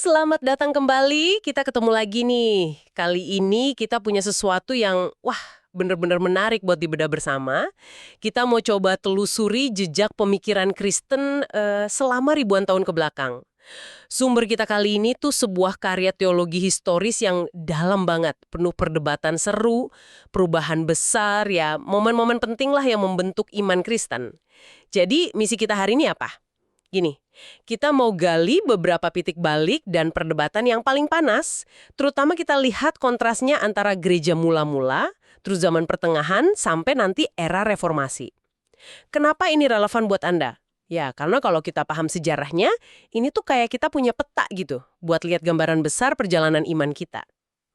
selamat datang kembali. Kita ketemu lagi nih. Kali ini kita punya sesuatu yang, bener-bener menarik buat dibedah bersama. Kita mau coba telusuri jejak pemikiran Kristen selama ribuan tahun ke belakang. Sumber kita kali ini tuh sebuah karya teologi historis yang dalam banget, penuh perdebatan seru, perubahan besar, ya momen-momen penting lah yang membentuk iman Kristen. Jadi misi kita hari ini apa? Gini, kita mau gali beberapa titik balik dan perdebatan yang paling panas, terutama kita lihat kontrasnya antara gereja mula-mula, terus zaman pertengahan, sampai nanti era reformasi. Kenapa ini relevan buat Anda? Ya, karena kalau kita paham sejarahnya, ini tuh kayak kita punya peta gitu, buat lihat gambaran besar perjalanan iman kita.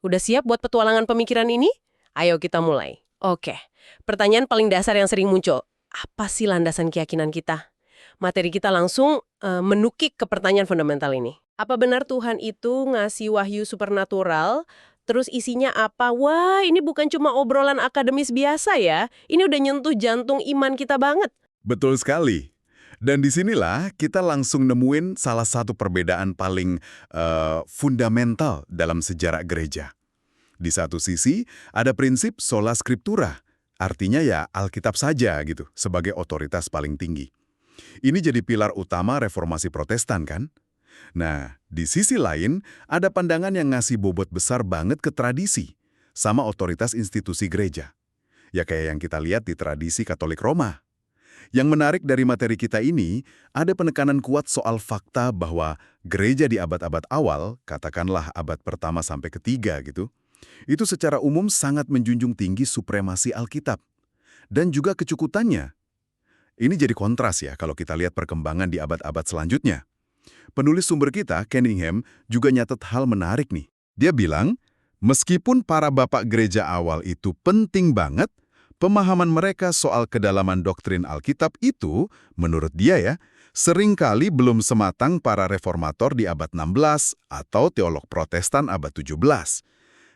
Udah siap buat petualangan pemikiran ini? Ayo kita mulai. Oke, pertanyaan paling dasar yang sering muncul, apa sih landasan keyakinan kita? Materi kita langsung menukik ke pertanyaan fundamental ini. Apa benar Tuhan itu ngasih wahyu supernatural, terus isinya apa? Wah, ini bukan cuma obrolan akademis biasa ya. Ini udah nyentuh jantung iman kita banget. Betul sekali. Dan disinilah kita langsung nemuin salah satu perbedaan paling fundamental dalam sejarah gereja. Di satu sisi, ada prinsip sola scriptura, artinya ya Alkitab saja gitu, sebagai otoritas paling tinggi. Ini jadi pilar utama reformasi Protestan kan? Nah, di sisi lain, ada pandangan yang ngasih bobot besar banget ke tradisi, sama otoritas institusi gereja. Ya kayak yang kita lihat di tradisi Katolik Roma. Yang menarik dari materi kita ini, ada penekanan kuat soal fakta bahwa gereja di abad-abad awal, katakanlah abad pertama sampai ketiga gitu, itu secara umum sangat menjunjung tinggi supremasi Alkitab. Dan juga kecukupannya. Ini jadi kontras ya kalau kita lihat perkembangan di abad-abad selanjutnya. Penulis sumber kita, Cunningham, juga nyatet hal menarik nih. Dia bilang, meskipun para bapak gereja awal itu penting banget, pemahaman mereka soal kedalaman doktrin Alkitab itu, menurut dia ya, seringkali belum sematang para reformator di abad 16 atau teolog Protestan abad 17.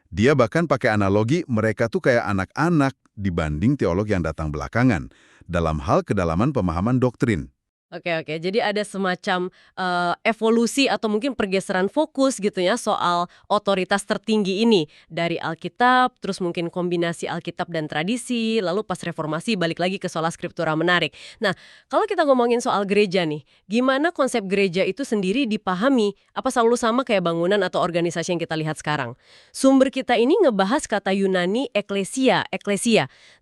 Dia bahkan pakai analogi mereka tuh kayak anak-anak dibanding teolog yang datang belakangan dalam hal kedalaman pemahaman doktrin. Oke, jadi ada semacam evolusi atau mungkin pergeseran fokus gitu ya soal otoritas tertinggi ini. Dari Alkitab, terus mungkin kombinasi Alkitab dan tradisi, lalu pas reformasi balik lagi ke sola scriptura menarik. Nah, kalau kita ngomongin soal gereja nih, gimana konsep gereja itu sendiri dipahami? Apa selalu sama kayak bangunan atau organisasi yang kita lihat sekarang? Sumber kita ini ngebahas kata Yunani eklesia.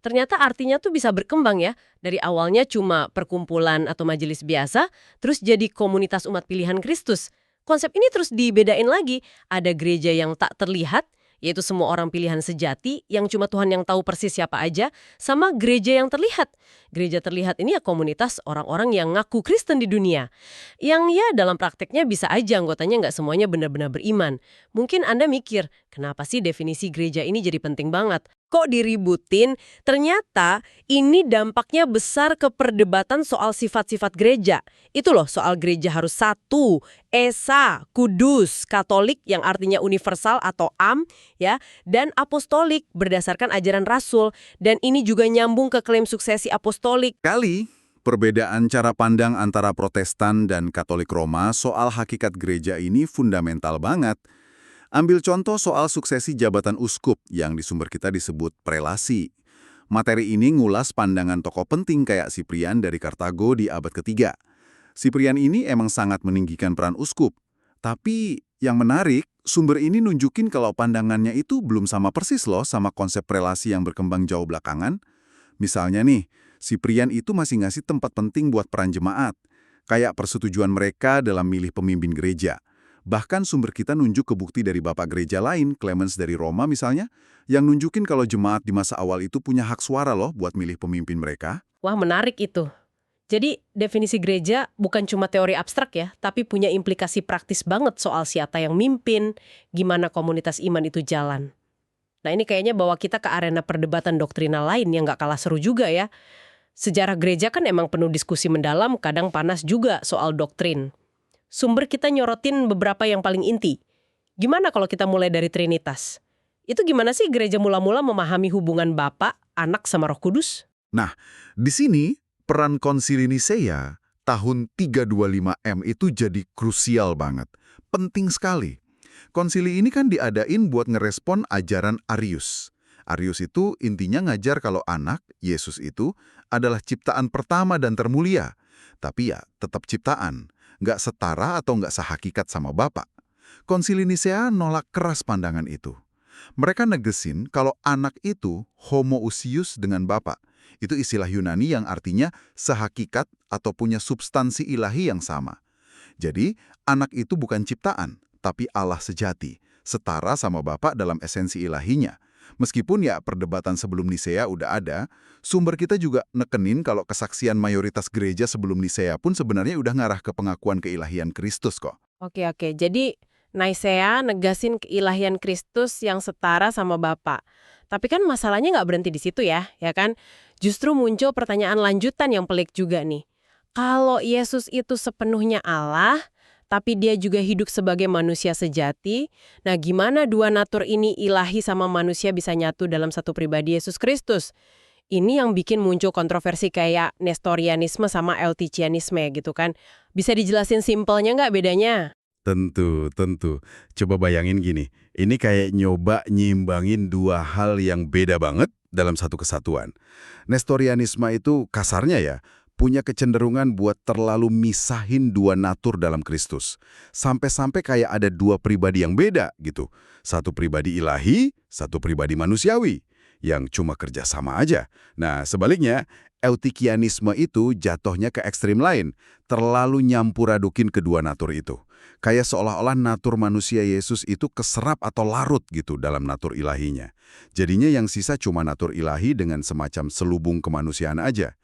Ternyata artinya tuh bisa berkembang ya. Dari awalnya cuma perkumpulan atau majelis biasa, terus jadi komunitas umat pilihan Kristus. Konsep ini terus dibedain lagi. Ada gereja yang tak terlihat, yaitu semua orang pilihan sejati, yang cuma Tuhan yang tahu persis siapa aja, sama gereja yang terlihat. Gereja terlihat ini ya komunitas orang-orang yang ngaku Kristen di dunia. Yang ya dalam prakteknya bisa aja anggotanya nggak semuanya benar-benar beriman. Mungkin Anda mikir, kenapa sih definisi gereja ini jadi penting banget? Kok diributin? Ternyata ini dampaknya besar ke perdebatan soal sifat-sifat gereja. Itu loh soal gereja harus satu, esa, kudus, katolik yang artinya universal atau ya, dan apostolik berdasarkan ajaran rasul. Dan ini juga nyambung ke klaim suksesi apostolik. Kali, perbedaan cara pandang antara Protestan dan Katolik Roma soal hakikat gereja ini fundamental banget. Ambil contoh soal suksesi jabatan uskup yang di sumber kita disebut prelasi. Materi ini ngulas pandangan tokoh penting kayak Cyprian dari Kartago di abad ketiga. Cyprian ini emang sangat meninggikan peran uskup. Tapi yang menarik, sumber ini nunjukin kalau pandangannya itu belum sama persis loh sama konsep prelasi yang berkembang jauh belakangan. Misalnya nih, Cyprian itu masih ngasih tempat penting buat peran jemaat, kayak persetujuan mereka dalam milih pemimpin gereja. Bahkan sumber kita nunjuk ke bukti dari bapak gereja lain, Clemens dari Roma misalnya, yang nunjukin kalau jemaat di masa awal itu punya hak suara loh buat milih pemimpin mereka. Wah, menarik itu. Jadi definisi gereja bukan cuma teori abstrak ya, tapi punya implikasi praktis banget soal siapa yang mimpin, gimana komunitas iman itu jalan. Nah ini kayaknya bawa kita ke arena perdebatan doktrinal lain yang gak kalah seru juga ya. Sejarah gereja kan emang penuh diskusi mendalam, kadang panas juga soal doktrin. Sumber kita nyorotin beberapa yang paling inti. Gimana kalau kita mulai dari Trinitas? Itu gimana sih gereja mula-mula memahami hubungan Bapa, Anak, sama Roh Kudus? Nah, di sini peran Konsili Nisea tahun 325 M itu jadi krusial banget. Penting sekali. Konsili ini kan diadain buat ngerespon ajaran Arius. Arius itu intinya ngajar kalau anak, Yesus itu, adalah ciptaan pertama dan termulia. Tapi ya, tetap ciptaan. Nggak setara atau nggak sehakikat sama Bapa. Konsili Nisea nolak keras pandangan itu. Mereka negesin kalau anak itu homoousios dengan Bapa. Itu istilah Yunani yang artinya sehakikat atau punya substansi ilahi yang sama. Jadi, anak itu bukan ciptaan, tapi Allah sejati, setara sama Bapa dalam esensi ilahinya. Meskipun ya perdebatan sebelum Nisea udah ada, sumber kita juga nekenin kalau kesaksian mayoritas gereja sebelum Nisea pun sebenarnya udah ngarah ke pengakuan keilahian Kristus kok. Oke. Jadi Nisea negasin keilahian Kristus yang setara sama Bapa. Tapi kan masalahnya nggak berhenti di situ ya kan? Justru muncul pertanyaan lanjutan yang pelik juga nih. Kalau Yesus itu sepenuhnya Allah, tapi dia juga hidup sebagai manusia sejati, nah gimana dua natur ini ilahi sama manusia bisa nyatu dalam satu pribadi Yesus Kristus? Ini yang bikin muncul kontroversi kayak Nestorianisme sama Eutychianisme gitu kan. Bisa dijelasin simpelnya nggak bedanya? Tentu. Coba bayangin gini, ini kayak nyoba nyimbangin dua hal yang beda banget dalam satu kesatuan. Nestorianisme itu kasarnya ya, punya kecenderungan buat terlalu misahin dua natur dalam Kristus. Sampai-sampai kayak ada dua pribadi yang beda gitu. Satu pribadi ilahi, satu pribadi manusiawi, yang cuma kerja sama aja. Nah, sebaliknya, Eutychianisme itu jatuhnya ke ekstrim lain, terlalu nyampuradukin kedua natur itu. Kayak seolah-olah natur manusia Yesus itu keserap atau larut gitu dalam natur ilahinya. Jadinya yang sisa cuma natur ilahi dengan semacam selubung kemanusiaan aja.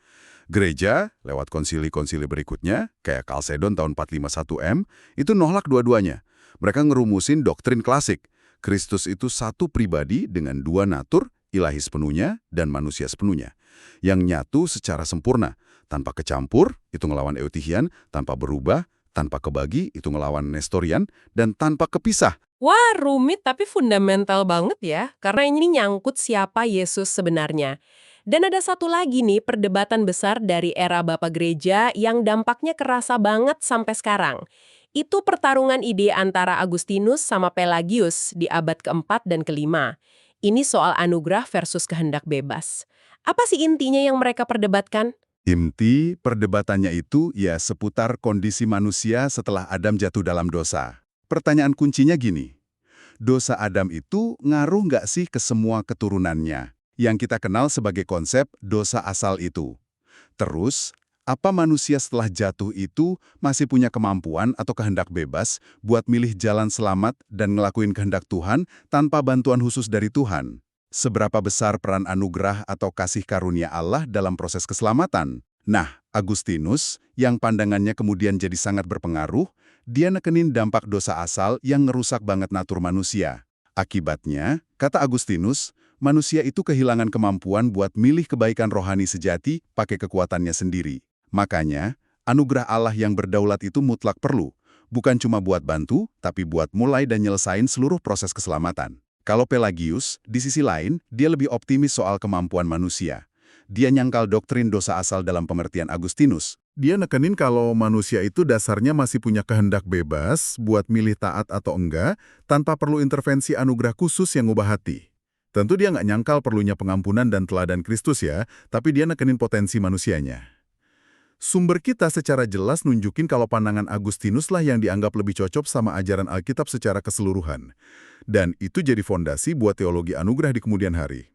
Gereja, lewat konsili-konsili berikutnya, kayak Chalcedon tahun 451 M, itu nolak dua-duanya. Mereka ngerumusin doktrin klasik. Kristus itu satu pribadi dengan dua natur, ilahi sepenuhnya dan manusia sepenuhnya, yang nyatu secara sempurna, tanpa kecampur, itu ngelawan Eutychian, tanpa berubah, tanpa kebagi, itu ngelawan Nestorian, dan tanpa kepisah. Wah, rumit tapi fundamental banget ya, karena ini nyangkut siapa Yesus sebenarnya. Dan ada satu lagi nih perdebatan besar dari era Bapak Gereja yang dampaknya kerasa banget sampai sekarang. Itu pertarungan ide antara Agustinus sama Pelagius di abad keempat dan kelima. Ini soal anugerah versus kehendak bebas. Apa sih intinya yang mereka perdebatkan? Inti perdebatannya itu ya seputar kondisi manusia setelah Adam jatuh dalam dosa. Pertanyaan kuncinya gini, dosa Adam itu ngaruh nggak sih ke semua keturunannya? Yang kita kenal sebagai konsep dosa asal itu. Terus, apa manusia setelah jatuh itu masih punya kemampuan atau kehendak bebas buat milih jalan selamat dan ngelakuin kehendak Tuhan tanpa bantuan khusus dari Tuhan? Seberapa besar peran anugerah atau kasih karunia Allah dalam proses keselamatan? Nah, Agustinus, yang pandangannya kemudian jadi sangat berpengaruh, dia nekenin dampak dosa asal yang ngerusak banget natur manusia. Akibatnya, kata Agustinus, manusia itu kehilangan kemampuan buat milih kebaikan rohani sejati pakai kekuatannya sendiri. Makanya, anugerah Allah yang berdaulat itu mutlak perlu. Bukan cuma buat bantu, tapi buat mulai dan nyelesain seluruh proses keselamatan. Kalau Pelagius, di sisi lain, dia lebih optimis soal kemampuan manusia. Dia nyangkal doktrin dosa asal dalam pengertian Agustinus. Dia nekenin kalau manusia itu dasarnya masih punya kehendak bebas buat milih taat atau enggak, tanpa perlu intervensi anugerah khusus yang ngubah hati. Tentu dia nggak nyangkal perlunya pengampunan dan teladan Kristus ya, tapi dia nekenin potensi manusianya. Sumber kita secara jelas nunjukin kalau pandangan Agustinus lah yang dianggap lebih cocok sama ajaran Alkitab secara keseluruhan. Dan itu jadi fondasi buat teologi anugerah di kemudian hari.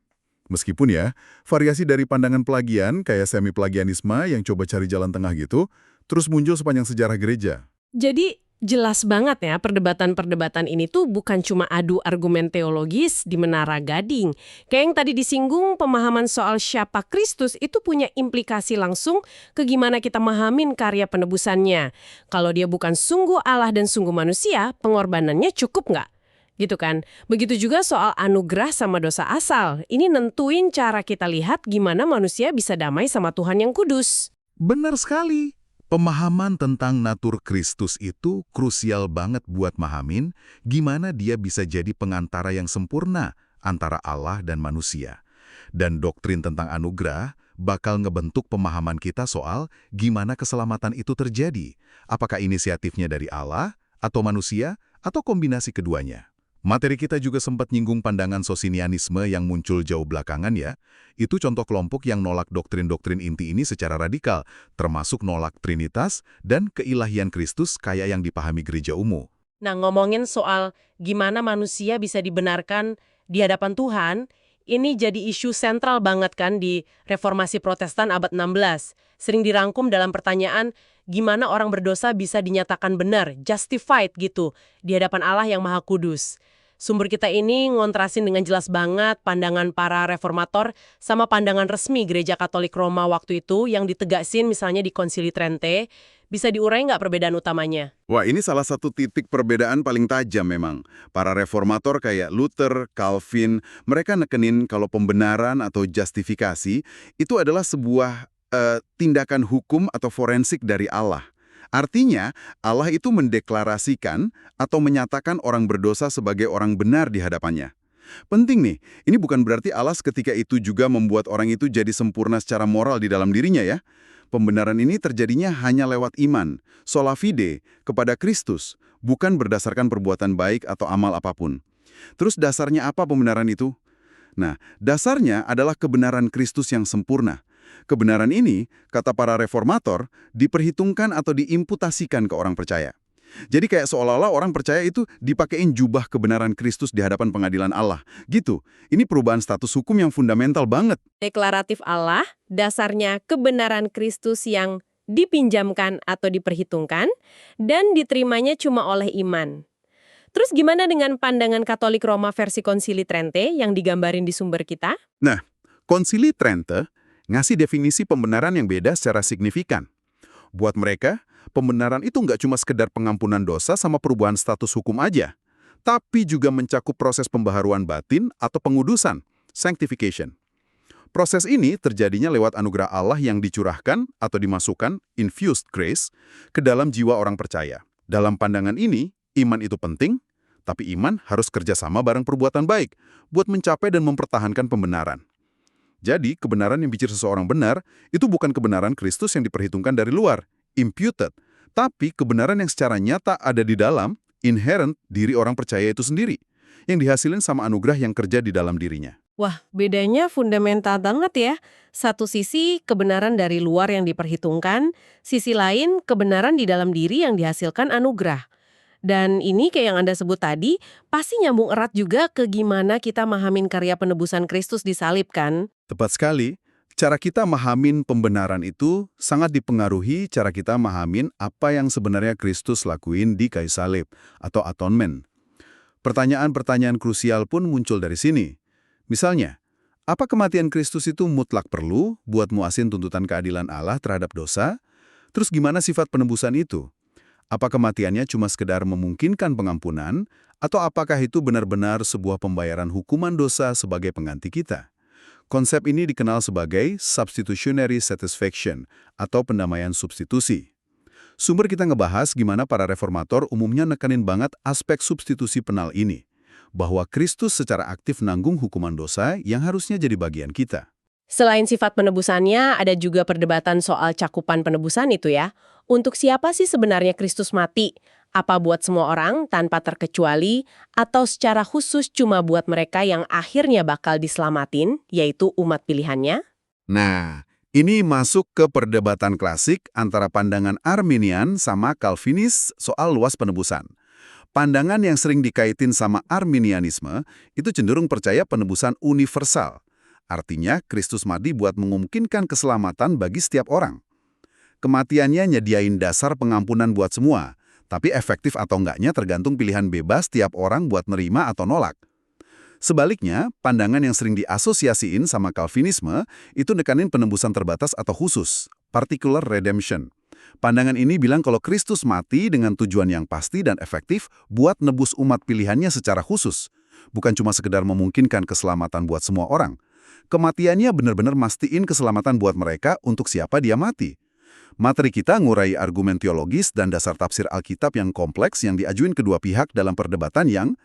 Meskipun ya, variasi dari pandangan pelagian kayak semi-pelagianisme yang coba cari jalan tengah gitu, terus muncul sepanjang sejarah gereja. Jadi jelas banget ya perdebatan-perdebatan ini tuh bukan cuma adu argumen teologis di Menara Gading. Kayak yang tadi disinggung, pemahaman soal siapa Kristus itu punya implikasi langsung ke gimana kita mahamin karya penebusannya. Kalau dia bukan sungguh Allah dan sungguh manusia, pengorbanannya cukup nggak? Gitu kan. Begitu juga soal anugerah sama dosa asal. Ini nentuin cara kita lihat gimana manusia bisa damai sama Tuhan yang kudus. Benar sekali. Pemahaman tentang natur Kristus itu krusial banget buat mahamin gimana dia bisa jadi pengantara yang sempurna antara Allah dan manusia. Dan doktrin tentang anugerah bakal ngebentuk pemahaman kita soal gimana keselamatan itu terjadi. Apakah inisiatifnya dari Allah atau manusia, atau kombinasi keduanya. Materi kita juga sempat nyinggung pandangan sosinianisme yang muncul jauh belakangan ya. Itu contoh kelompok yang nolak doktrin-doktrin inti ini secara radikal, termasuk nolak Trinitas dan keilahian Kristus kayak yang dipahami gereja umum. Nah, ngomongin soal gimana manusia bisa dibenarkan di hadapan Tuhan, ini jadi isu sentral banget kan di Reformasi Protestan abad 16. Sering dirangkum dalam pertanyaan, gimana orang berdosa bisa dinyatakan benar, justified gitu, di hadapan Allah yang Maha Kudus. Sumber kita ini ngontrasin dengan jelas banget pandangan para reformator sama pandangan resmi Gereja Katolik Roma waktu itu yang ditegasin misalnya di Konsili Trente. Bisa diurai nggak perbedaan utamanya? Wah, ini salah satu titik perbedaan paling tajam memang. Para reformator kayak Luther, Calvin, mereka nekenin kalau pembenaran atau justifikasi itu adalah sebuah tindakan hukum atau forensik dari Allah. Artinya, Allah itu mendeklarasikan atau menyatakan orang berdosa sebagai orang benar di hadapannya. Penting nih, ini bukan berarti Allah ketika itu juga membuat orang itu jadi sempurna secara moral di dalam dirinya ya. Pembenaran ini terjadinya hanya lewat iman, sola fide, kepada Kristus, bukan berdasarkan perbuatan baik atau amal apapun. Terus dasarnya apa pembenaran itu? Nah, dasarnya adalah kebenaran Kristus yang sempurna. Kebenaran ini, kata para reformator, diperhitungkan atau diimputasikan ke orang percaya. Jadi kayak seolah-olah orang percaya itu dipakein jubah kebenaran Kristus di hadapan pengadilan Allah. Gitu. Ini perubahan status hukum yang fundamental banget. Deklaratif Allah, dasarnya kebenaran Kristus yang dipinjamkan atau diperhitungkan, dan diterimanya cuma oleh iman. Terus gimana dengan pandangan Katolik Roma versi Konsili Trente yang digambarin di sumber kita? Nah, Konsili Trente ngasih definisi pembenaran yang beda secara signifikan. Buat mereka, pembenaran itu nggak cuma sekedar pengampunan dosa sama perubahan status hukum aja, tapi juga mencakup proses pembaharuan batin atau pengudusan, sanctification. Proses ini terjadinya lewat anugerah Allah yang dicurahkan atau dimasukkan, infused grace, ke dalam jiwa orang percaya. Dalam pandangan ini, iman itu penting, tapi iman harus kerjasama bareng perbuatan baik buat mencapai dan mempertahankan pembenaran. Jadi, kebenaran yang bicara seseorang benar, itu bukan kebenaran Kristus yang diperhitungkan dari luar, imputed, tapi kebenaran yang secara nyata ada di dalam, inherent, diri orang percaya itu sendiri, yang dihasilin sama anugerah yang kerja di dalam dirinya. Wah, bedanya fundamental banget ya. Satu sisi kebenaran dari luar yang diperhitungkan, sisi lain kebenaran di dalam diri yang dihasilkan anugerah. Dan ini kayak yang Anda sebut tadi, pasti nyambung erat juga ke gimana kita mahamin karya penebusan Kristus di salib kan? Tepat sekali, cara kita mahamin pembenaran itu sangat dipengaruhi cara kita mahamin apa yang sebenarnya Kristus lakuin di kayu salib atau atonement. Pertanyaan-pertanyaan krusial pun muncul dari sini. Misalnya, apa kematian Kristus itu mutlak perlu buat muasin tuntutan keadilan Allah terhadap dosa? Terus gimana sifat penebusan itu? Apa kematiannya cuma sekedar memungkinkan pengampunan, atau apakah itu benar-benar sebuah pembayaran hukuman dosa sebagai pengganti kita? Konsep ini dikenal sebagai substitutionary satisfaction, atau pendamaian substitusi. Sumber kita ngebahas gimana para reformator umumnya nekanin banget aspek substitusi penal ini, bahwa Kristus secara aktif nanggung hukuman dosa yang harusnya jadi bagian kita. Selain sifat penebusannya, ada juga perdebatan soal cakupan penebusan itu ya. Untuk siapa sih sebenarnya Kristus mati? Apa buat semua orang tanpa terkecuali, atau secara khusus cuma buat mereka yang akhirnya bakal diselamatin, yaitu umat pilihannya? Nah, ini masuk ke perdebatan klasik antara pandangan Arminian sama Calvinis soal luas penebusan. Pandangan yang sering dikaitin sama Arminianisme itu cenderung percaya penebusan universal. Artinya, Kristus mati buat memungkinkan keselamatan bagi setiap orang. Kematiannya nyediain dasar pengampunan buat semua, tapi efektif atau enggaknya tergantung pilihan bebas tiap orang buat nerima atau nolak. Sebaliknya, pandangan yang sering diasosiasiin sama Calvinisme itu nekanin penebusan terbatas atau khusus, particular redemption. Pandangan ini bilang kalau Kristus mati dengan tujuan yang pasti dan efektif buat nebus umat pilihannya secara khusus, bukan cuma sekedar memungkinkan keselamatan buat semua orang. Kematiannya benar-benar mastiin keselamatan buat mereka untuk siapa dia mati. Materi kita ngurai argumen teologis dan dasar tafsir Alkitab yang kompleks yang diajuin kedua pihak dalam perdebatan yang,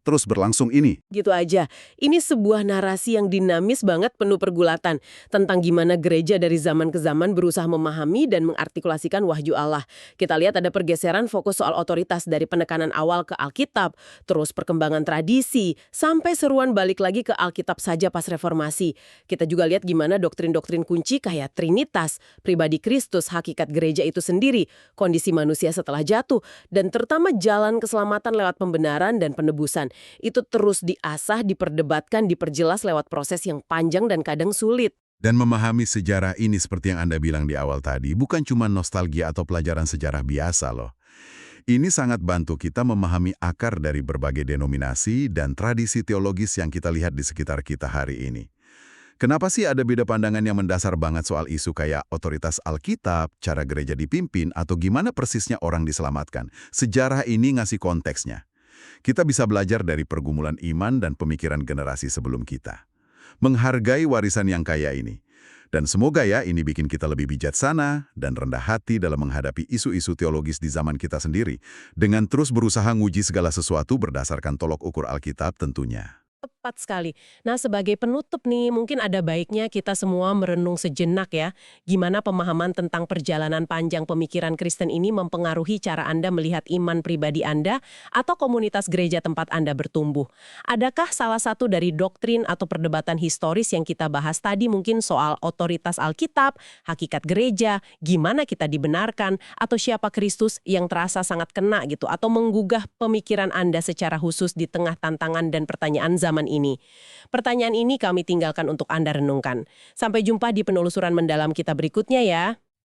terus berlangsung ini. Gitu aja. Ini sebuah narasi yang dinamis banget, penuh pergulatan tentang gimana gereja dari zaman ke zaman berusaha memahami dan mengartikulasikan wahyu Allah. Kita lihat ada pergeseran fokus soal otoritas dari penekanan awal ke Alkitab, terus perkembangan tradisi, sampai seruan balik lagi ke Alkitab saja pas reformasi. Kita juga lihat gimana doktrin-doktrin kunci kayak Trinitas, pribadi Kristus, hakikat gereja itu sendiri, kondisi manusia setelah jatuh, dan terutama jalan keselamatan lewat pembenaran dan penebusan. Itu terus diasah, diperdebatkan, diperjelas lewat proses yang panjang dan kadang sulit. Dan memahami sejarah ini seperti yang Anda bilang di awal tadi, bukan cuma nostalgia atau pelajaran sejarah biasa loh. Ini sangat bantu kita memahami akar dari berbagai denominasi dan tradisi teologis yang kita lihat di sekitar kita hari ini. Kenapa sih ada beda pandangan yang mendasar banget soal isu kayak otoritas Alkitab, cara gereja dipimpin, atau gimana persisnya orang diselamatkan? Sejarah ini ngasih konteksnya. Kita bisa belajar dari pergumulan iman dan pemikiran generasi sebelum kita. Menghargai warisan yang kaya ini. Dan semoga ya ini bikin kita lebih bijaksana dan rendah hati dalam menghadapi isu-isu teologis di zaman kita sendiri, dengan terus berusaha nguji segala sesuatu berdasarkan tolok ukur Alkitab tentunya. Tepat sekali. Nah, sebagai penutup nih, mungkin ada baiknya kita semua merenung sejenak ya, gimana pemahaman tentang perjalanan panjang pemikiran Kristen ini mempengaruhi cara Anda melihat iman pribadi Anda atau komunitas gereja tempat Anda bertumbuh. Adakah salah satu dari doktrin atau perdebatan historis yang kita bahas tadi mungkin soal otoritas Alkitab, hakikat gereja, gimana kita dibenarkan, atau siapa Kristus yang terasa sangat kena gitu, atau menggugah pemikiran Anda secara khusus di tengah tantangan dan pertanyaan zaman ini. Pertanyaan ini kami tinggalkan untuk Anda renungkan. Sampai jumpa di penelusuran mendalam kita berikutnya ya.